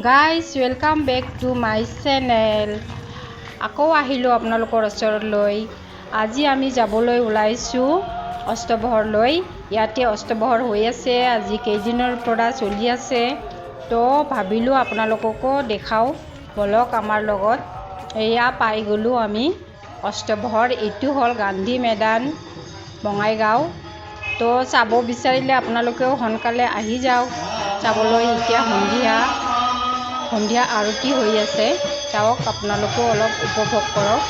Guys welcome back to my channel. আকৌ আহিলোঁ আপোনালোকৰ ওচৰলৈ। আজি আমি যাবলৈ ওলাইছোঁ অস্তবহৰলৈ। ইয়াতে অস্তবহৰ হৈ আছে, আজি কেইদিনৰ পৰা চলি আছে। তো ভাবিলোঁ আপোনালোককো দেখাওঁ, বলক আমাৰ লগত। এয়া পাই গ'লোঁ আমি অস্তবহৰ। এইটো হ'ল গান্ধী মেদান, বঙাইগাঁও। তো চাব বিচাৰিলে আপোনালোকেও সোনকালে আহি যাওক চাবলৈ। এতিয়া সন্ধিয়া আৰতি হৈ আছে, চাওক আপোনালোকেও অলপ উপভোগ কৰক।